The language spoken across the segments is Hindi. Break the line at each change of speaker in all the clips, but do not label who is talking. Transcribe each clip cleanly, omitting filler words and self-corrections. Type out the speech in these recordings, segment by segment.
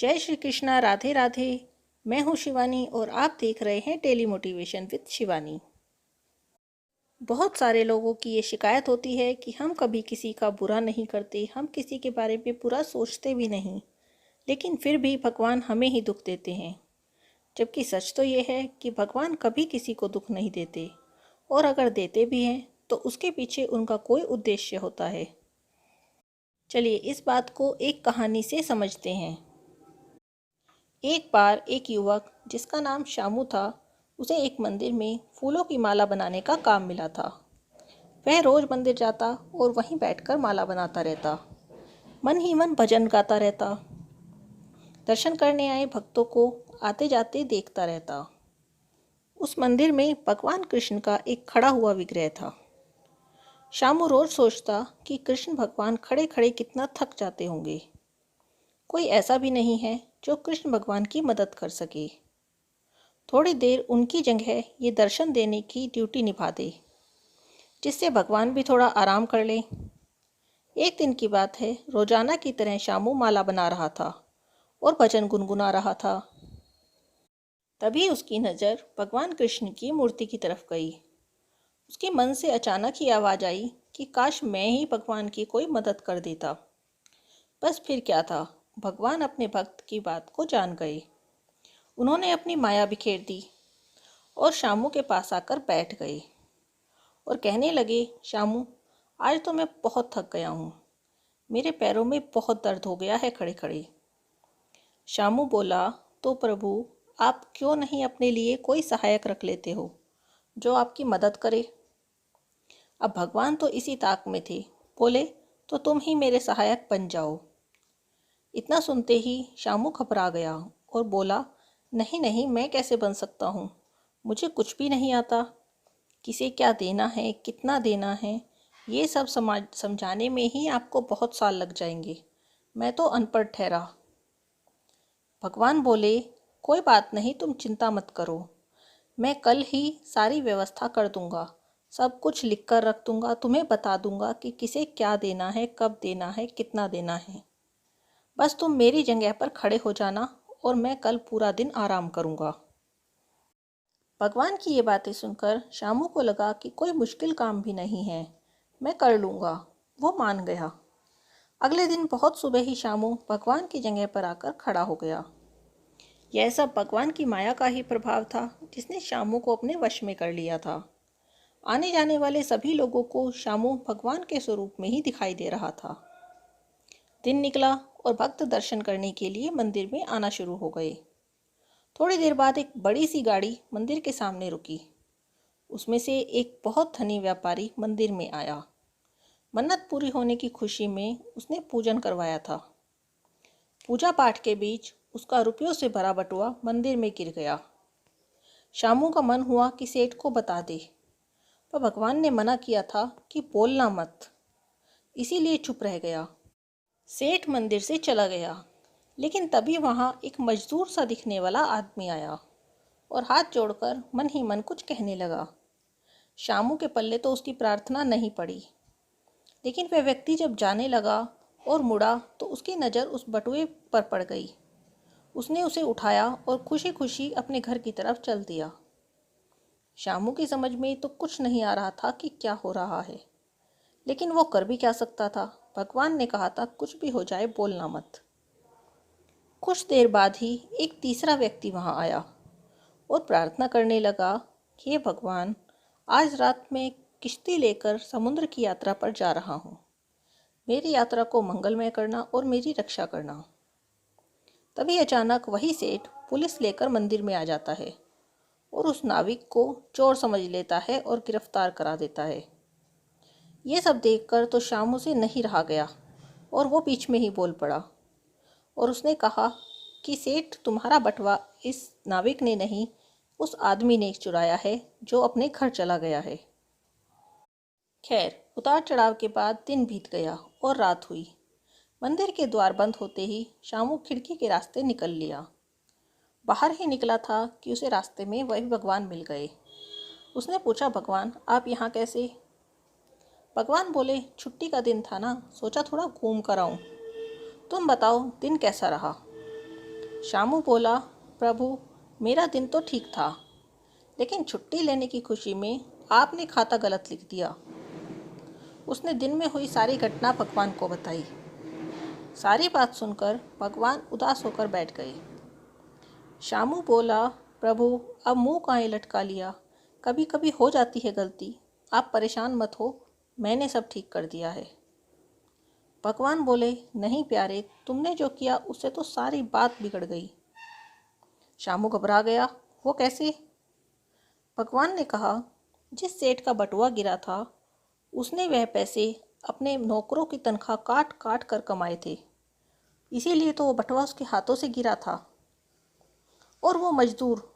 जय श्री कृष्णा। राधे राधे। मैं हूँ शिवानी और आप देख रहे हैं डेली मोटिवेशन विद शिवानी। बहुत सारे लोगों की ये शिकायत होती है कि हम कभी किसी का बुरा नहीं करते, हम किसी के बारे में बुरा सोचते भी नहीं, लेकिन फिर भी भगवान हमें ही दुख देते हैं। जबकि सच तो ये है कि भगवान कभी किसी को दुख नहीं देते, और अगर देते भी हैं तो उसके पीछे उनका कोई उद्देश्य होता है। चलिए इस बात को एक कहानी से समझते हैं। एक बार एक युवक जिसका नाम शामू था, उसे एक मंदिर में फूलों की माला बनाने का काम मिला था। वह रोज मंदिर जाता और वहीं बैठकर माला बनाता रहता, मन ही मन भजन गाता रहता, दर्शन करने आए भक्तों को आते जाते देखता रहता। उस मंदिर में भगवान कृष्ण का एक खड़ा हुआ विग्रह था। शामू रोज सोचता कि कृष्ण भगवान खड़े खड़े कितना थक जाते होंगे। कोई ऐसा भी नहीं है जो कृष्ण भगवान की मदद कर सके। थोड़ी देर उनकी जगह ये दर्शन देने की ड्यूटी निभा दे, जिससे भगवान भी थोड़ा आराम कर ले। एक दिन की बात है, रोजाना की तरह शामू माला बना रहा था और भजन गुनगुना रहा था। तभी उसकी नज़र भगवान कृष्ण की मूर्ति की तरफ गई। उसके मन से अचानक ही आवाज़ आई कि काश मैं ही भगवान की कोई मदद कर देता। बस फिर क्या था, भगवान अपने भक्त की बात को जान गए। उन्होंने अपनी माया बिखेर दी और शामू के पास आकर बैठ गए और कहने लगे, शामू, आज तो मैं बहुत थक गया हूँ। मेरे पैरों में बहुत दर्द हो गया है खड़े खड़े। शामू बोला, तो प्रभु, आप क्यों नहीं अपने लिए कोई सहायक रख लेते हो जो आपकी मदद करे। अब भगवान तो इसी ताक में थे। बोले, तो तुम ही मेरे सहायक बन जाओ। इतना सुनते ही शामू घबरा गया और बोला, नहीं नहीं, मैं कैसे बन सकता हूँ, मुझे कुछ भी नहीं आता। किसे क्या देना है, कितना देना है, ये सब समझाने में ही आपको बहुत साल लग जाएंगे। मैं तो अनपढ़ ठहरा। भगवान बोले, कोई बात नहीं, तुम चिंता मत करो। मैं कल ही सारी व्यवस्था कर दूंगा, सब कुछ लिख कर रख दूंगा, तुम्हें बता दूंगा कि किसे क्या देना है, कब देना है, कितना देना है। बस तुम मेरी जगह पर खड़े हो जाना और मैं कल पूरा दिन आराम करूंगा। भगवान की ये बातें सुनकर शामू को लगा कि कोई मुश्किल काम भी नहीं है, मैं कर लूँगा। वो मान गया। अगले दिन बहुत सुबह ही शामू भगवान की जगह पर आकर खड़ा हो गया। यह सब भगवान की माया का ही प्रभाव था, जिसने शामू को अपने वश में कर लिया था। आने जाने वाले सभी लोगों को शामू भगवान के स्वरूप में ही दिखाई दे रहा था। दिन निकला और भक्त दर्शन करने के लिए मंदिर में आना शुरू हो गए। थोड़ी देर बाद एक बड़ी सी गाड़ी मंदिर के सामने रुकी। उसमें से एक बहुत धनी व्यापारी मंदिर में आया। मन्नत पूरी होने की खुशी में उसने पूजन करवाया था। पूजा पाठ के बीच उसका रुपयों से भरा बटुआ मंदिर में गिर गया। शामू का मन हुआ कि सेठ को बता दे, पर भगवान ने मना किया था कि बोलना मत, इसीलिए चुप रह गया। सेठ मंदिर से चला गया, लेकिन तभी वहाँ एक मजदूर सा दिखने वाला आदमी आया और हाथ जोड़कर मन ही मन कुछ कहने लगा। शामू के पल्ले तो उसकी प्रार्थना नहीं पड़ी, लेकिन वह व्यक्ति जब जाने लगा और मुड़ा तो उसकी नज़र उस बटुए पर पड़ गई। उसने उसे उठाया और खुशी खुशी अपने घर की तरफ चल दिया। शामू की समझ में तो कुछ नहीं आ रहा था कि क्या हो रहा है, लेकिन वो कर भी क्या सकता था। भगवान ने कहा था, कुछ भी हो जाए बोलना मत। कुछ देर बाद ही एक तीसरा व्यक्ति वहां आया और प्रार्थना करने लगा, हे भगवान, आज रात मैं किश्ती लेकर समुद्र की यात्रा पर जा रहा हूँ। मेरी यात्रा को मंगलमय करना और मेरी रक्षा करना। तभी अचानक वही सेठ पुलिस लेकर मंदिर में आ जाता है और उस नाविक को चोर समझ लेता है और गिरफ्तार करा देता है। ये सब देखकर तो शामू से नहीं रहा गया और वो बीच में ही बोल पड़ा और उसने कहा कि सेठ, तुम्हारा बटवा इस नाविक ने नहीं, उस आदमी ने चुराया है जो अपने घर चला गया है। खैर, उतार चढ़ाव के बाद दिन बीत गया और रात हुई। मंदिर के द्वार बंद होते ही शामू खिड़की के रास्ते निकल लिया। बाहर ही निकला था कि उसे रास्ते में वही भगवान मिल गए। उसने पूछा, भगवान, आप यहाँ कैसे? भगवान बोले, छुट्टी का दिन था ना, सोचा थोड़ा घूम कर आऊँ। तुम बताओ, दिन कैसा रहा? शामू बोला, प्रभु, मेरा दिन तो ठीक था, लेकिन छुट्टी लेने की खुशी में आपने खाता गलत लिख दिया। उसने दिन में हुई सारी घटना भगवान को बताई। सारी बात सुनकर भगवान उदास होकर बैठ गए। शामू बोला, प्रभु, अब मुंह काहे लटका लिया? कभी कभी हो जाती है गलती, आप परेशान मत हो, मैंने सब ठीक कर दिया है। भगवान बोले, नहीं प्यारे, तुमने जो किया उससे तो सारी बात बिगड़ गई। शामू घबरा गया, वो कैसे? भगवान ने कहा, जिस सेठ का बटुआ गिरा था उसने वह पैसे अपने नौकरों की तनख्वाह काट काट कर कमाए थे, इसीलिए तो वो बटुआ उसके हाथों से गिरा था। और वो मजदूर,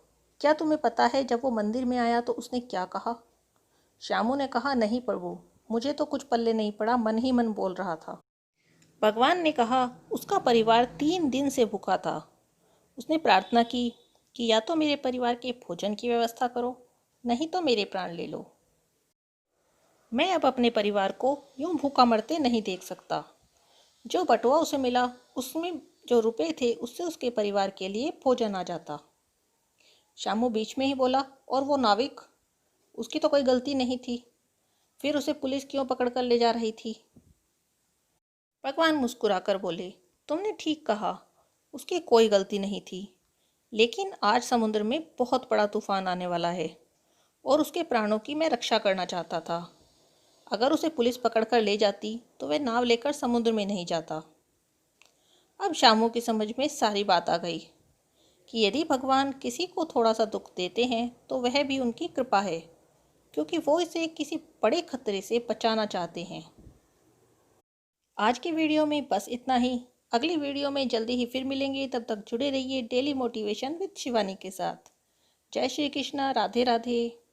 क्या तुम्हें पता है जब वो मंदिर में आया तो उसने क्या कहा? श्यामू ने कहा, नहीं प्रभु, मुझे तो कुछ पल्ले नहीं पड़ा, मन ही मन बोल रहा था। भगवान ने कहा, उसका परिवार 3 दिन से भूखा था। उसने प्रार्थना की कि या तो मेरे परिवार के भोजन की व्यवस्था करो, नहीं तो मेरे प्राण ले लो। मैं अब अपने परिवार को यूं भूखा मरते नहीं देख सकता। जो बटुआ उसे मिला उसमें जो रुपए थे उससे उसके परिवार के लिए भोजन आ जाता। शामू बीच में ही बोला, और वो नाविक, उसकी तो कोई गलती नहीं थी, फिर उसे पुलिस क्यों पकड़ कर ले जा रही थी? भगवान मुस्कुराकर बोले, तुमने ठीक कहा, उसकी कोई गलती नहीं थी, लेकिन आज समुद्र में बहुत बड़ा तूफान आने वाला है और उसके प्राणों की मैं रक्षा करना चाहता था। अगर उसे पुलिस पकड़कर ले जाती तो वह नाव लेकर समुद्र में नहीं जाता। अब शामू की समझ में सारी बात आ गई कि यदि भगवान किसी को थोड़ा सा दुख देते हैं तो वह भी उनकी कृपा है, क्योंकि वो इसे किसी बड़े खतरे से बचाना चाहते हैं। आज की वीडियो में बस इतना ही। अगली वीडियो में जल्दी ही फिर मिलेंगे, तब तक जुड़े रहिए डेली मोटिवेशन विद शिवानी के साथ। जय श्री कृष्णा, राधे राधे।